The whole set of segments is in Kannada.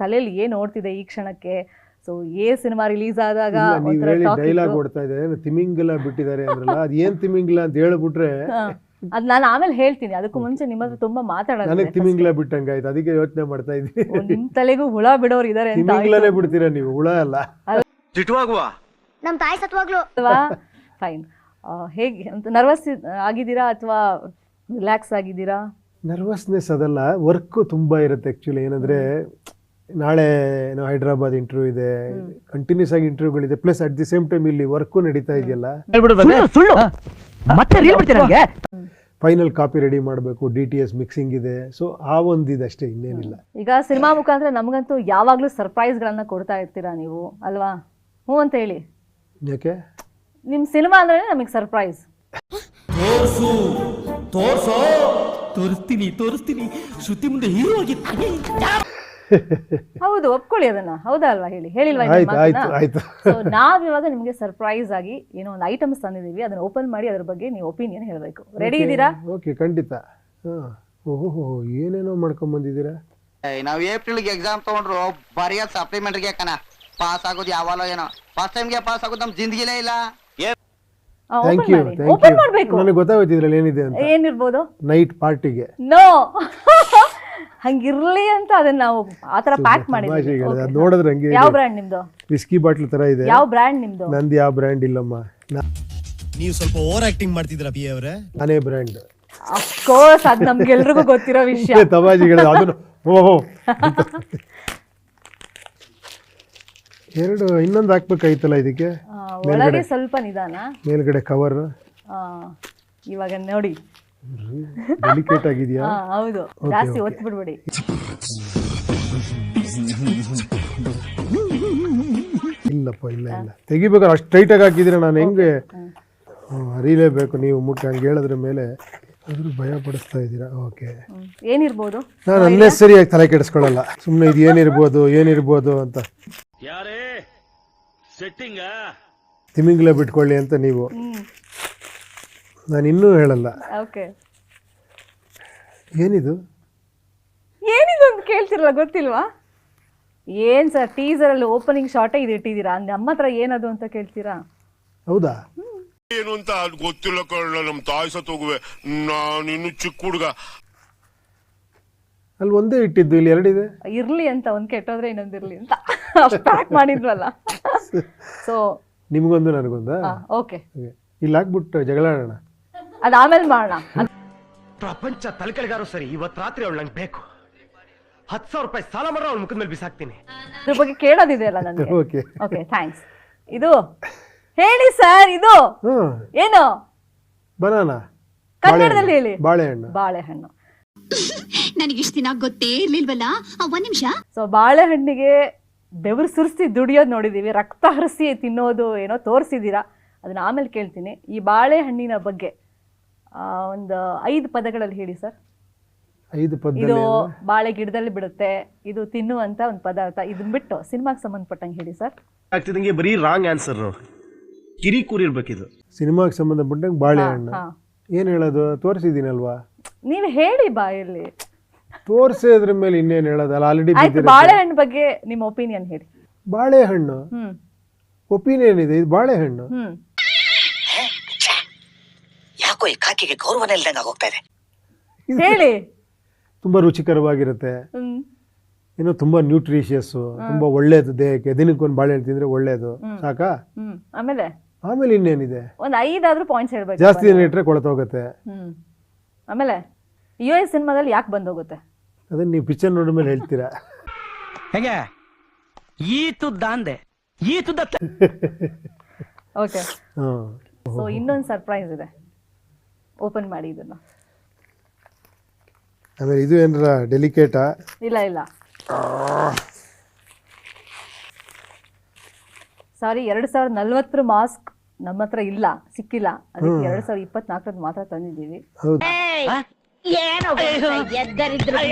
ತಲೆಯಲ್ಲಿ ಏನು ಓಡ್ತಿದೆ ಈ ಕ್ಷಣಕ್ಕೆ? ಸೊ ಸಿನಿಮಾ ರಿಲೀಸ್ ಆದಾಗ ಡೈಲಾಗ್ ಓಡ್ತಾ ಇದೆ, ತಿಮಿಂಗಲ ಬಿಟ್ಟಿದ್ದಾರೆ ಅಂದ್ರಲ್ಲ, ಅದು ಏನ್ ತಿಮಿಂಗಲ ಅಂತ ಹೇಳ್ಬಿಟ್ರೆ ಅದ್ ನಾನು ಆಮೇಲೆ ಹೇಳ್ತೀನಿ. ಅದಕ್ಕೂ ಮುಂಚೆ ನಿಮ್ಮ ಹತ್ರ ತುಂಬಾ ಮಾತಾಡೋದು. ನನಗೆ ತಿಮಿಂಗಲ ಬಿಟ್ಟಂಗಾಯ್ತು, ಅದಕ್ಕೆ ಯೋಚನೆ ಮಾಡ್ತಾ ಇದ್ದೀನಿ. ನಿಮ್ ತಲೆಗೂ ಹುಳ ಬಿಡೋರು ಇದಾರೆ ಅಂತ. ತಿಮಿಂಗಲನೇ ಬಿಡ್ತೀರಾ ನೀವು, ಹುಳ ಅಲ್ಲ. ನಮ್ ತಾಯಿ ಸತ್ವಾಗ್ಲು ಅಲ್ವಾ? ಫೈನ್. ಹೇಗೆ ನರ್ವಸ್ ಆಗಿದ್ದೀರಾ ಅಥವಾ ರಿಲ್ಯಾಕ್ಸ್ ಆಗಿದ್ದೀರಾ? ನರ್ವಸ್ನೆಸ್ ಅದಲ್ಲ, ವರ್ಕ್ ತುಂಬಾ ಇರುತ್ತೆ ಆಕ್ಚುಲಿ. ಏನಂದ್ರೆ ನಾಳೆ ಏನೋ ಹೈದ್ರಾಬಾದ್ ಇಂಟರ್ವ್ಯೂ ಇದೆ, ಕಂಟಿನ್ಯೂಸ್ ಆಗಿ ಇಂಟರ್ವ್ಯೂಗಳಿದೆ, plus at the same time ಇಲ್ಲಿ ವರ್ಕು ನಡೀತಾ ಇದೆಯಲ್ಲ. ಫೈನಲ್ ಕಾಪಿ ರೆಡಿ ಮಾಡಬೇಕು, DTS ಮಿಕ್ಸಿಂಗ್ ಇದೆ. ಸೊ ಆ ಒಂದಿದೆ ಅಷ್ಟೇ, ಇನ್ನೇನಿಲ್ಲ. ಈಗ ಸಿನಿಮಾ ಮುಖಾಂತರ ನಮಗಂತೂ ಯಾವಾಗ್ಲೂ ಸರ್ಪ್ರೈಸ್ ಗಳನ್ನ ಕೊಡ್ತಾ ಇರ್ತೀರಾ ನೀವು, ಅಲ್ವಾ? ಹ್ಞೂ ಅಂತ ಹೇಳಿ. ಯಾಕೆ? ನಿಮ್ ಸಿನಿಮಾ ಅಂದ್ರೆ ನಮಗೆ ಸರ್ಪ್ರೈಸ್. ತೋರಿಸ್ತೀನಿ ಶ್ರುತಿ ಮುಂದೆ ಹೀರೋ ಆಗಿ. ಹೌದು, ಒಪ್ಕೊಳ್ಳಿ ಅದನ್ನ. ಹೌದಾ ಅಲ್ವಾ? ಹೇಳಿಲ್ವಾ? ನಾವ್ ಇವಾಗ ನಿಮ್ಗೆ ಸರ್ಪ್ರೈಸ್ ಆಗಿ ಏನೋ ಒಂದು ಐಟಮ್ಸ್ ತಂದಿದೀವಿ, ಅದನ್ನ ಓಪನ್ ಮಾಡಿ ಅದ್ರ ಬಗ್ಗೆ ನೀವು ಒಪಿನಿಯನ್ ಹೇಳ್ಬೇಕು. ರೆಡಿ ಇದ್ದೀರಾ? ಓಕೆ, ಖಂಡಿತ. ಓಹೋ, ಏನೇನೋ ಮಾಡ್ಕೊಂಡ್ ಬಂದಿದ್ದೀರಾ. ನಾವು ಏಪ್ರಿಲ್ಗೆ ಎಕ್ಸಾಮ್ ತಗೊಂಡ್ರು ಬರೆಯ ಸಪ್ಲಿಮೆಂಟ್ಗೆ ಕಣ ಪಾಸ್ ಆಗೋದು ಯಾವಾಗಲೋ ಏನೋ. ಫಸ್ಟ್ ಟೈಮ್ಗೆ ಪಾಸ್ ಆಗೋದು ನಮ್ ಜಿಂದಗಿಲೇ ಇಲ್ಲ. Thank you. ನನಗೆ ಗೊತ್ತಾಗೋತಿದ್ರಲ್ಲ ಏನಿದೆ ಅಂತ. ಏನಿರ್ಬೋದು? ನೈಟ್ ಪಾರ್ಟಿಗೆ. ನೋ, ಹಂಗಿರ್ಲಿ ಅಂತ ಅದನ್ನ ನಾವು ಆತರ ಪ್ಯಾಕ್ ಮಾಡಿದ್ವಿ. ನೋಡಿದ್ರೆ ಹಂಗೆ. ಯಾವ ಬ್ರ್ಯಾಂಡ್ ನಿಮ್ದು? ವಿಸ್ಕಿ ಬಾಟ್ಲ್ ತರ ಇದೆ. ಯಾವ ಬ್ರ್ಯಾಂಡ್ ನಿಮ್ದು? ನಂದು ಯಾವ ಬ್ರ್ಯಾಂಡ್ ಇಲ್ಲಮ್ಮ. ನೀವು ಸ್ವಲ್ಪ ಓವರ್ ಆಕ್ಟಿಂಗ್ ಮಾಡ್ತಿದ್ದೀರಾ ಪಿ ಅವರೇ. ನಾನೇ ಬ್ರ್ಯಾಂಡ್. ಆಫ್ ಕೋರ್ಸ್, ಅದು ನಮ್ಗೆಲ್ರಿಗೂ ಗೊತ್ತಿರೋ ವಿಷಯ. ತಮಾಜಿಗಳು ಅದನ್ನು. ಓಹೋ, ಎರಡು ಇನ್ನೊಂದು ಹಾಕ್ಬೇಕಾಯ್ತಲ್ಲ ಇದಕ್ಕೆ. ಒಳಗೆ ಸ್ವಲ್ಪ ನಿಧಾನ, ಮೇಲ್ಗಡೆ ಕವರ್. ಇವಾಗ ನೋಡಿ, ಡೆಲಿಕೇಟ್ ಆಗಿದೆಯಾ? ಹೌದು, ಜಾಸ್ತಿ ಒತ್ತು ಬಿಡ್ಬೇಡಿ. ಇಲ್ಲಪ್ಪ, ಇಲ್ಲ ತೆಗಿಬೇಕಾದ್ರೆ ಅಷ್ಟು ಟೈಟ್ ಆಗಿ ಹಾಕಿದ್ರೆ ನಾನು ಹೆಂಗೆ ಅರಿಲೇಬೇಕು. ನೀವು ಮುಟ್ಟಿ ಹಂಗೆ ಹೇಳಿದ್ರ ಮೇಲೆ ಅದ್ರ ಭಯ ಪಡಿಸ್ತಾ ಇದ್ದೀರಾ. ಓಕೆ, ಏನಿರ್ಬೋದು? ನಾನು ಅನ್ನೆಸರಿಯಾಗಿ ತಲೆ ಕೆಡಿಸ್ಕೊಳ್ಳಲ್ಲ, ಸುಮ್ಮನೆ ಇದು ಏನಿರ್ಬೋದು ಅಂತ. ತಿಮಿಂಗಲ ಬಿಟ್ಕೊಳ್ಳಿ ಅಂತ ನೀವು, ನಾನು ಇನ್ನೂ ಹೇಳಲ್ಲ. ಓಕೆ, ಏನಿದು ಅಂತ ಕೇಳ್ತಿರಲ್ಲ, ಗೊತ್ತಿಲ್ವಾ? ಏನ್ ಸರ್, ಟೀಸರ್ ಅಲ್ಲಿ ಓಪನಿಂಗ್ ಶಾರ್ಟೇ ಇದು ಇಟ್ಟಿದ್ದೀರಾ, ನಮ್ಮ ಹತ್ರ ಏನದು ಅಂತ ಕೇಳ್ತೀರಾ? ಹೌದಾ? ಏನು ಅಂತ ಅದು ಗೊತ್ತಿಲ್ಲ ಕಳ್ಳ. ನಮ್ ತಾಯಿ ಸತ್ತೋಗುವೆ, ನಾನು ಇನ್ನು ಚಿಕ್ಕ ಹುಡುಗ. ಅಲ್ಲಿ ಒಂದೇ ಇಟ್ಟಿದ್ದು, ಇಲ್ಲಿ ಎರಡಿದೆ. ಇರ್ಲಿ ಅಂತ, ಒಂದ್ ಕೆಟ್ಟೋದ್ರೆ ಇನ್ನೊಂದಿರ್ಲಿ ಅಂತ ಪ್ಯಾಕ್ ಮಾಡಿದ್ವಲ್ಲ. ಸೊ ನಿಮ್ಗೊಂದು ನನಗೊಂದ. ಓಕೆ, ಇಲ್ಲಿ ಹಾಕ್ಬಿಟ್ಟು ಜಗಳ ಆಡೋಣ. ಅದ್ ಆಮೇಲೆ ಮಾಡೋಣ. ಪ್ರಪಂಚ ತಲೆಕೆಳಗಾರು ಸರಿ, ಇವತ್ತು ರಾತ್ರಿ ಅವಳು ನಂಗೆ ಬೇಕು. 10,000 ರೂಪಾಯಿ ಸಾಲ ಮಾಡ್ರೆ ಅವಳ ಮುಖದ ಮೇಲೆ ಬಿಸಾಕ್ತೀನಿ. ಅದ್ರ ಬಗ್ಗೆ ಕೇಳೋದಿದೆಯಲ್ಲ ನನಗೆ. Okay, thanks. ಇದು ಹೇಳಿ ಸರ್, ಇದು ಏನು? ಬನಾನಾ. ಕನ್ನಡದಲ್ಲಿ ಹೇಳಿ. ಬಾಳೆಹಣ್ಣು. ನನಗಿಷ್ಟ ದಿನ ಗೊತ್ತೇ ಇರ್ಲಿಲ್ವಲ್ಲ. ಒಂದ್ ನಿಮಿಷ. ಸೊ ಬಾಳೆಹಣ್ಣಿಗೆ ಬೆವರು ಸುರಿಸಿ ದುಡಿಯೋದು ನೋಡಿದೀವಿ, ರಕ್ತ ಹರಿಸಿ ತಿನ್ನೋದು ಏನೋ ತೋರಿಸಿದ್ದೀರಾ. ಅದನ್ನ ಆಮೇಲೆ ಕೇಳ್ತೀನಿ. ಈ ಬಾಳೆಹಣ್ಣಿನ ಬಗ್ಗೆ ಒಂದು 5 ಪದಗಳಲ್ಲಿ ಹೇಳಿ ಸರ್. 5 ಪದ. ಇದು ಬಾಳೆ ಗಿಡದಲ್ಲಿ ಬಿಡುತ್ತೆ, ಇದು ತಿನ್ನುವಂತ ಒಂದು ಪದಾರ್ಥ. ಇದನ್ನ ಬಿಟ್ಟು ಸಿನಿಮಾಗೆ ಸಂಬಂಧಪಟ್ಟಂಗೆ ಹೇಳಿ ಸರ್. ಆಗ್ತಿದಂಗೆ ಬರೀ ರಾಂಗ್ ಆನ್ಸರ್, ಕಿರಿಕೂರಿ ಇರ್ಬೇಕಿದು. ಸಿನಿಮಾಗೆ ಸಂಬಂಧಪಟ್ಟಂಗೆ ಬಾಳೆಹಣ್ಣು ಏನ್ ಹೇಳೋದು? ತೋರಿಸಿದೀನಲ್ವಾ? ನೀವು ಹೇಳಿ ಬಾಯಲ್ಲಿ. ತೋರಿಸಿದ್ರ ಮೇಲೆ ಇನ್ನೇನು ಹೇಳೋದಲ್ಲ, ಆಲ್ರೆಡಿ. ಬಾಳೆಹಣ್ಣು ಬಗ್ಗೆ ನಿಮ್ಮ ಒಪಿನಿಯನ್ ಹೇಳಿ. ಬಾಳೆಹಣ್ಣು ಒಪಿನಿಯನ್ ಇದೆ, ಇದು ಬಾಳೆಹಣ್ಣು. ಯಾಕೋ ಈ ಕಾಕಿಗೆ ಗೌರವನೇ ಇಲ್ದಂಗ ಹೋಗ್ತಾ ಇದೆ. ಹೇಳಿ. ತುಂಬಾ ರುಚಿಕರವಾಗಿರುತ್ತೆ, ಇನ್ನು ತುಂಬಾ ನ್ಯೂಟ್ರಿಷಿಯಸ್, ತುಂಬಾ ಒಳ್ಳೇದು ದೇಹಕ್ಕೆ. ದಿನಕ್ಕೊಂದು ಬಾಳೆಹಣ್ಣು ತಿಂದ್ರೆ ಒಳ್ಳೇದು. ಸಾಕಾ? ಆಮೇಲೆ ಇನ್ನೇನಿದೆ? ಒಂದು 5 ಆದ್ರೂ ಪಾಯಿಂಟ್ಸ್ ಹೇಳ್ಬೇಕು. ಜಾಸ್ತಿ ದಿನ ಇಟ್ರೆ ಕೊಳತೋಗುತ್ತೆ. ಆಮೇಲೆ US ಸಿನಿಮಾದಲ್ಲಿ ಯಾಕೆ ಬಂದೋಗುತ್ತೆ? ಅದನ್ನ ನೀವು ಪಿಕ್ಚರ್ ನೋಡಿದ ಮೇಲೆ ಹೇಳ್ತೀರಾ. ಹೇಗೆ ಈ ತುದ್ದ ಅಂದೆ, ಈ ತುದ್ದ. ಓಕೆ, ಸೊ ಇನ್ನೊಂದು ಸರ್ಪ್ರೈಸ್ ಇದೆ, ಓಪನ್ ಮಾಡಿ ಇದನ್ನ. ಆಮೇಲೆ ಇದು ಏನಾರ ಡೆಲಿಕೇಟಾ? ಇಲ್ಲ ಸಾರಿ, 2040 ಮಾಸ್ಕ್ ನಮ್ಮ ಹತ್ರ ಇಲ್ಲ, ಸಿಕ್ಕಿಲ್ಲ. ಅದಕ್ಕೆ 2024 ಮಾತ್ರ ತಂದಿದ್ದೀವಿ.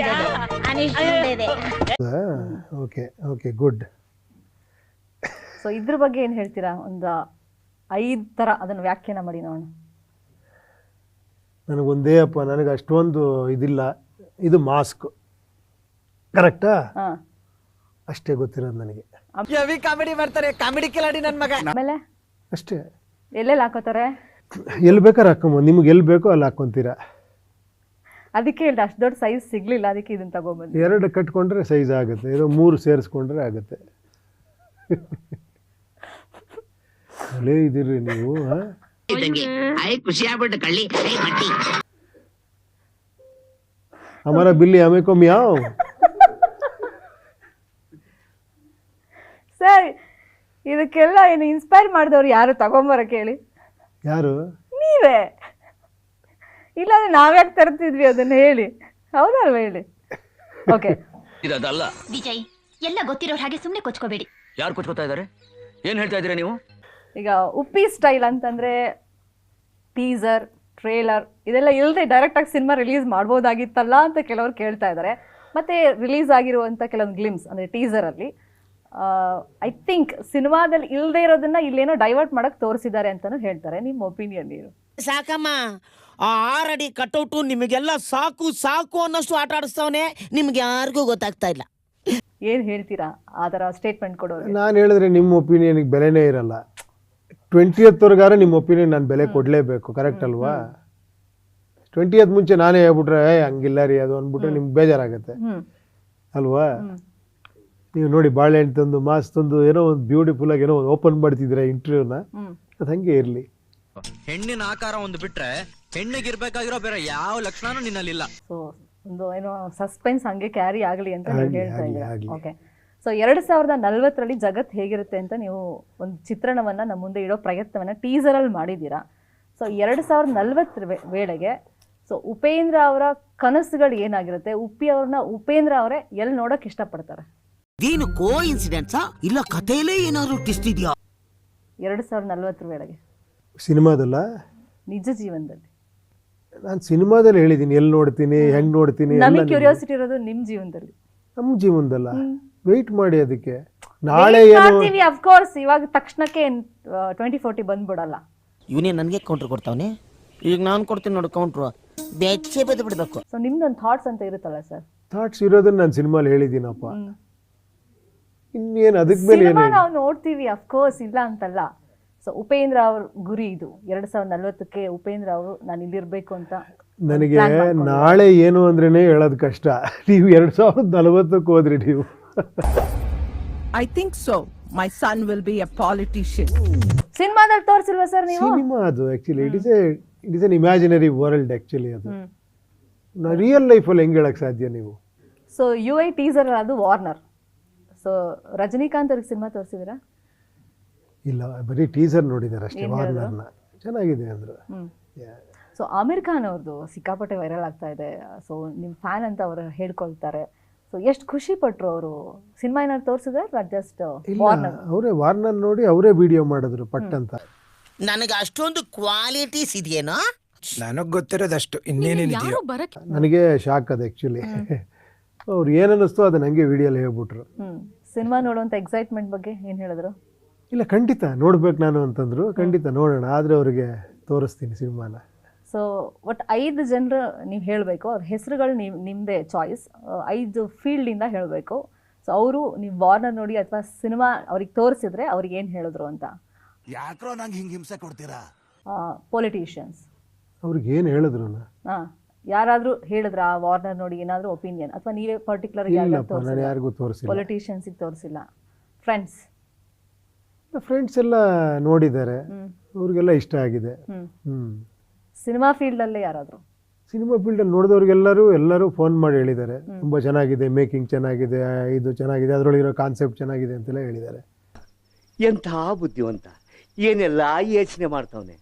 Okay, good. ಸೊ ಇದ್ರ ಬಗ್ಗೆ ಏನ್ ಹೇಳ್ತೀರಾ? ಒಂದು 5 ತರ ಅದನ್ನ ವ್ಯಾಖ್ಯಾನ ಮಾಡಿ ನೋಡೋಣ. ನನಗೊಂದೇ ಅಪ್ಪ, ನನಗೆ ಅಷ್ಟೊಂದು ಇದಿಲ್ಲ. ಇದು ಮಾಸ್ಕ್ ಕರೆಕ್ಟಾ? ಅಷ್ಟೇ ಗೊತ್ತಿರೋದು ನನಗೆ. ಕಾಮಿಡಿ ಮಾಡ್ತಾರೆ, ಕಾಮಿಡಿ ಕಿಲಾಡಿ ನನ್ ಮಗ. ಆಮೇಲೆ ಅಷ್ಟೇ. ಎಲ್ಲೆಲ್ಲಿ ಹಾಕೋತಾರೆ? ಎಲ್ಲಿ ಬೇಕಾದ್ರೆ ಹಾಕೊಂಬೋದು, ನಿಮ್ಗೆ ಎಲ್ಲಿ ಬೇಕೋ ಅಲ್ಲಿ ಹಾಕ್ಕೊಂತೀರಾ. ಅದಕ್ಕೆ ಹೇಳ್ದೆ ಅಷ್ಟು ದೊಡ್ಡ ಸೈಜ್ ಸಿಗ್ಲಿಲ್ಲ, ಅದಕ್ಕೆ ಇದನ್ನ ತಗೊಂಬಂದು. 2 ಕಟ್ಕೊಂಡ್ರೆ ಸೈಜ್ ಆಗುತ್ತೆ, ಇದು 3 ಸೇರಿಸ್ಕೊಂಡ್ರೆ ಆಗುತ್ತೆ. ಅಲ್ಲೇ ಇದ್ದೀರಿ ನೀವು. ಖುಷಿ ಆಗ್ಬಿಟ್ಟು ಕಳ್ಳಿ ಹಮಾರಾ ಬಿಲ್ಲಿ ಹಮೇ ಕೋ ಮಿಯಾವ್. ಸರ್ ಇದಕ್ಕೆಲ್ಲ ಏನು ಇನ್ಸ್ಪೈರ್ ಮಾಡಿದವ್ರು ಯಾರು ತಗೊಂಬರಕ್ಕೆ ಹೇಳಿ? ಯಾರು? ನೀವೇ. ಇಲ್ಲಾಂದ್ರೆ ನಾವ್ಯಾಕೆ ತರ್ತಿದ್ವಿ ಅದನ್ನ ಹೇಳಿ, ಹೌದಲ್ವ ಹೇಳಿ. ಓಕೆ ಇದಲ್ಲ ವಿಜಯ್, ಎಲ್ಲ ಗೊತ್ತಿರೋರ್ ಹಾಗೆ ಸುಮ್ನೆ ಕೊಚ್ಕೋಬೇಡಿ. ಯಾರು ಕೊಚ್ಕೋತಾ ಇದಾರೆ? ಏನ್ ಹೇಳ್ತಾ ಇದ್ದೀರಾ ನೀವು? ಈಗ ಉಪ್ಪಿ ಸ್ಟೈಲ್ ಅಂತಂದ್ರೆ ಟೀಸರ್, ಟ್ರೇಲರ್ ಇದೆಲ್ಲ ಇಲ್ಲದೆ ಡೈರೆಕ್ಟಾಗಿ ಸಿನಿಮಾ ರಿಲೀಸ್ ಮಾಡ್ಬೋದಾಗಿತ್ತಲ್ಲ ಅಂತ ಕೆಲವರು ಕೇಳ್ತಾ ಇದ್ದಾರೆ. ಮತ್ತು ರಿಲೀಸ್ ಆಗಿರುವಂಥ ಕೆಲವೊಂದು ಗ್ಲಿಮ್ಸ್ ಅಂದರೆ ಟೀಸರಲ್ಲಿ ಐ ಥಿಂಕ್ ಸಿನಿಮಾದಲ್ಲಿ ಇಲ್ಲದೆ ಇರೋದನ್ನ ಇಲ್ಲೇನೋ ಡೈವರ್ಟ್ ಮಾಡಕ್ಕೆ ತೋರಿಸಿದ್ದಾರೆ ಅಂತಲೂ ಹೇಳ್ತಾರೆ. ನಿಮ್ಮ ಒಪಿನಿಯನ್ ಏನು? ಸಾಕಮ್ಮ, ಆ 6 ಅಡಿ ಕಟೌಟು ನಿಮಗೆಲ್ಲ ಸಾಕು ಸಾಕು ಅನ್ನೋಷ್ಟು ಆಟ ಆಡಿಸ್ತವನೆ, ನಿಮ್ಗೆ ಯಾರಿಗೂ ಗೊತ್ತಾಗ್ತಾ ಇಲ್ಲ. ಏನು ಹೇಳ್ತೀರಾ ಆ ಥರ ಸ್ಟೇಟ್ಮೆಂಟ್ ಕೊಡೋರು? ನಾನು ಹೇಳಿದ್ರೆ ನಿಮ್ಮ ಒಪಿನಿಯನ್ಗೆ ಬೆಲೆನೇ ಇರಲ್ಲ. 20th ನಿಮ್ಮ ಒಪಿನಿಯನ್ ನಾನು ಬೆಲೆ ಕೊಡಲೇಬೇಕು, ಕರೆಕ್ಟ್ ಅಲ್ವಾ? 20th ಮುಂಚೆ ನಾನೇ ಹೇಳ್ಬಿಟ್ರೆ ಹಂಗಿಲ್ಲ ರೀ ಅದು ಅಂದ್ಬಿಟ್ರೆ ನಿಮ್ಗೆ ಬೇಜಾರಾಗುತ್ತೆ ಅಲ್ವಾ? ನೀವು ನೋಡಿ ಬಾಳೆಹಣ್ಣು ತಂದು ಮಾಸ್ ತಂದು ಏನೋ ಒಂದು ಬ್ಯೂಟಿಫುಲ್ ಆಗಿ ಏನೋ ಒಂದು ಓಪನ್ ಮಾಡ್ತಿದ್ರೆ ಇಂಟರ್ವ್ಯೂನ, ಅದು ಹಂಗೆ ಇರಲಿ. ಹೆಣ್ಣಿನ ಆಕಾರ ಒಂದು ಬಿಟ್ರೆ ಹೆಣ್ಣಿಗೆ ಇರ್ಬೇಕಾಗಿರೋ ಬೇರೆ ಯಾವ ಲಕ್ಷಣನೂ ನಿನ್ನಲ್ಲಿಲ್ಲ. ಸೊ ಒಂದು ಏನೋ ಸಸ್ಪೆನ್ಸ್ ಹಂಗೆ ಕ್ಯಾರಿ ಆಗಲಿ ಅಂತ ನೀವು ಹೇಳ್ತಾ ಇದ್ದೀರಾ. ಆಗ್ಲಿ. ಓಕೆ, ಸೊ 2040 ಜಗತ್ತು ಹೇಗಿರುತ್ತೆ ಅಂತ ನೀವು ಒಂದು ಚಿತ್ರಣವನ್ನು ನಮ್ಮ ಮುಂದೆ ಇಡೋ ಪ್ರಯತ್ನವನ್ನು ಟೀಸರಲ್ಲಿ ಮಾಡಿದ್ದೀರಾ. ಸೊ 2040 ವೇಳೆಗೆ ಸೊ ಉಪೇಂದ್ರ ಅವರ ಕನಸುಗಳು ಏನಾಗಿರುತ್ತೆ? ಉಪೇಂದ್ರ ಅವರೇ ಎಲ್ಲಿ ನೋಡೋಕೆ ಇಷ್ಟಪಡ್ತಾರೆ? ಇದೇನು ಕೋ ಇನ್ಸಿಡೆನ್ಸಾ ಇಲ್ಲ ಕಥೆಯಲ್ಲೇ ಏನಾದ್ರು ಟ್ವಿಸ್ಟ್ ಇದೆಯಾ? 2040 ವೇಳೆಗೆ ಸಿನಿಮಾದಲ್ಲ, ನಿಜ ಜೀವನದಲ್ಲಿ. ನಾನು ಸಿನಿಮಾದಲ್ಲಿ ಹೇಳಿದ್ದೀನಿ ಎಲ್ಲಿ ನೋಡ್ತೀನಿ, ಹೆಂಗೆ ನೋಡ್ತೀನಿ. ನಮಗೆ ಕ್ಯೂರಿಯಾಸಿಟಿ ಇರೋದು ನಿಮ್ಮ ಜೀವನದಲ್ಲಿ. ನಮ್ಮ ಜೀವನದಲ್ಲ, ವೆಯ್ಟ್ ಮಾಡಿ ಅದಕ್ಕೆ. ನಾಳೆ ಏನು ಅಫ್ಕೋರ್ಸ್ ಇವಾಗ ತಕ್ಷಣಕ್ಕೆ 2040 ಬಂದ್ಬಿಡಲ್ಲ. ಇವನೇ ನನಗೆ ಕೌಂಟ್ರ್ ಕೊಡ್ತಾವನೆ, ಈಗ ನಾನು ಕೊಡ್ತೀನಿ ನೋಡು ಕೌಂಟ್ರು, ಬೆಚ್ಚೆ ಬದ್ದು ಬಿಡ್ಬೇಕು. ಸೊ ನಿಮ್ದೊಂದು ಥಾಟ್ಸ್ ಅಂತ ಇರುತ್ತಲ್ಲ ಸರ್? ಥಾಟ್ಸ್ ಇರೋದನ್ನ ನಾನು ಸಿನಿಮಾಲಿ ಹೇಳಿದ್ದೀನಪ್ಪ. ಇನ್ನೇನು ಅದಕ್ಕೆ ಮೇಲೆ ಸಿನಿಮಾ ನಾವು ನೋಡ್ತೀವಿ ಅಫ್ಕೋರ್ಸ್, ಇಲ್ಲ ಅಂತಲ್ಲ. ಸೊ ಉಪೇಂದ್ರ ಅವ್ರ ಗುರಿ ಇದು 2040ಕ್ಕೆ ಉಪೇಂದ್ರ ಅವರು ನಾನು ಇಲ್ಲಿರ್ಬೇಕು ಅಂತ. ನನಗೆ ನಾಳೆ ಏನು ಅಂದ್ರೇನೆ ಹೇಳೋದು ಕಷ್ಟ. ನೀವು 2040ಕ್ಕೆ ಹೋದ್ರಿ ನೀವು. I think so. My son will be a politician. ಸಿನಿಮಾದಲ್ಲಿ ತೋರಿಸಿಲ್ವಾ ಸರ್ ನೀವು? ಸಿನಿಮಾ ಅದು actually it is N imaginary world actually. ಅದು ರಿಯಲ್ ಲೈಫಲ್ಲಿ ಹೆಂಗೆ ಹೇಳಕ್ ಸಾಧ್ಯ ನೀವು? ಸೊ UI ಟೀಸರ್ ಅದು ವಾರ್ನರ್. ಸೊ ರಜನಿಕಾಂತ್ ಅವ್ರಿಗೆ ಸಿನಿಮಾ ತೋರಿಸಿದಿರಾ? ಇಲ್ಲ, ಬರೀ ಟೀಸರ್ ನೋಡಿದ್ದಾರೆ ಅಷ್ಟೇ. ವಾರ್ನರ್ನ ಚೆನ್ನಾಗಿದೆ ಅಂದ್ರು. ಸೊ ಆಮಿರ್ ಖಾನ್ ಅವ್ರದ್ದು ಸಿಕ್ಕಾಪಟ್ಟೆ ವೈರಲ್ ಆಗ್ತಾ ಇದೆ. ಸೊ ನಿಮ್ಮ ಫ್ಯಾನ್ ಅಂತ ಅವರು ಹೇಳ್ಕೊಳ್ತಾರೆ. ಸೊ ಎಷ್ಟು ಖುಷಿ ಪಟ್ರು ಅವರು? ಸಿನಿಮಾ ಏನಾದ್ರು ತೋರಿಸಿದ್ರೆ ಜಸ್ಟ್ ವಾರ್ನರ್ ಅವರೇ ವಾರ್ನರ್ ನೋಡಿ ಅವರೇ ವಿಡಿಯೋ ಮಾಡಿದ್ರು ಪಟ್ ಅಂತ. ನನಗೆ ಅಷ್ಟೊಂದು ಕ್ವಾಲಿಟೀಸ್ ಇದೆಯೇನೋ? ನನಗ್ ಗೊತ್ತಿರೋದಷ್ಟು, ಇನ್ನೇನೇನಿದೆಯೋ. ನನಗೆ ಶಾಕ್ ಅದು ಆ್ಯಕ್ಚುಲಿ. ಅವ್ರು ಏನನ್ನಿಸ್ತೋ ಅದನ್ನ ಹಂಗೆ ವಿಡಿಯೋಲಿ ಹೇಳ್ಬಿಟ್ರು. ಸಿನಿಮಾ ನೋಡುವಂಥ ಎಕ್ಸೈಟ್ಮೆಂಟ್ ಬಗ್ಗೆ ಏನು ಹೇಳಿದ್ರು? ಇಲ್ಲ, ಖಂಡಿತ ನೋಡ್ಬೇಕು ನಾನು ಅಂತಂದ್ರು. ಖಂಡಿತ ನೋಡೋಣ, ಆದರೆ ಅವ್ರಿಗೆ ತೋರಿಸ್ತೀನಿ ಸಿನಿಮಾನ. ಸೊ ಒಟ್ಟು 5 ಜನರು ನೀವು ಹೇಳಬೇಕು, ಅವ್ರ ಹೆಸರುಗಳು ನಿಮ್ಮದೇ ಚಾಯ್ಸ್. 5 ಫೀಲ್ಡಿಂದ ಹೇಳಬೇಕು. ಸೊ ಅವರು ನೀವು ವಾರ್ನರ್ ನೋಡಿ ಅಥವಾ ಸಿನಿಮಾ ಅವ್ರಿಗೆ ತೋರಿಸಿದ್ರೆ ಅವ್ರಿಗೆ ಏನು ಹೇಳಿದ್ರು ಅಂತ. ಯಾಕ್ರೋ ನಂಗೆ ಹಿಂಗೆ ಹಿಂಸೆ ಕೊಡ್ತೀರಾ? ಪೊಲಿಟಿಷಿಯನ್ಸ್ ಅವ್ರಿಗೆ ಏನು ಹೇಳಿದ್ರು? ಯಾರಾದರೂ ಹೇಳಿದ್ರ ವಾರ್ನರ್ ನೋಡಿ ಏನಾದರೂ ಒಪಿನಿಯನ್, ಅಥವಾ ನೀವೇ ಪರ್ಟಿಕ್ಯುಲರ್ ಯಾರಿಗೂ ತೋರಿಸಿಲ್ಲ. ಪೊಲಿಟಿಷಿಯನ್ಸಿಗೆ ತೋರಿಸಿಲ್ಲ. ಫ್ರೆಂಡ್ಸ್ ಎಲ್ಲ ನೋಡಿದ್ದಾರೆ, ಅವ್ರಿಗೆಲ್ಲ ಇಷ್ಟ ಆಗಿದೆ. ಸಿನಿಮಾ ಫೀಲ್ಡಲ್ಲೇ ಯಾರಾದರೂ? ಸಿನಿಮಾ ಫೀಲ್ಡಲ್ಲಿ ನೋಡಿದವ್ರಿಗೆಲ್ಲರೂ ಫೋನ್ ಮಾಡಿ ಹೇಳಿದ್ದಾರೆ, ತುಂಬ ಚೆನ್ನಾಗಿದೆ, ಮೇಕಿಂಗ್ ಚೆನ್ನಾಗಿದೆ, ಇದು ಚೆನ್ನಾಗಿದೆ, ಅದರೊಳಗಿರೋ ಕಾನ್ಸೆಪ್ಟ್ ಚೆನ್ನಾಗಿದೆ ಅಂತೆಲ್ಲ ಹೇಳಿದ್ದಾರೆ. ಎಂಥ ಬುದ್ಧಿವಂತ, ಏನೆಲ್ಲ ಯೋಚನೆ ಮಾಡ್ತಾವನೆ.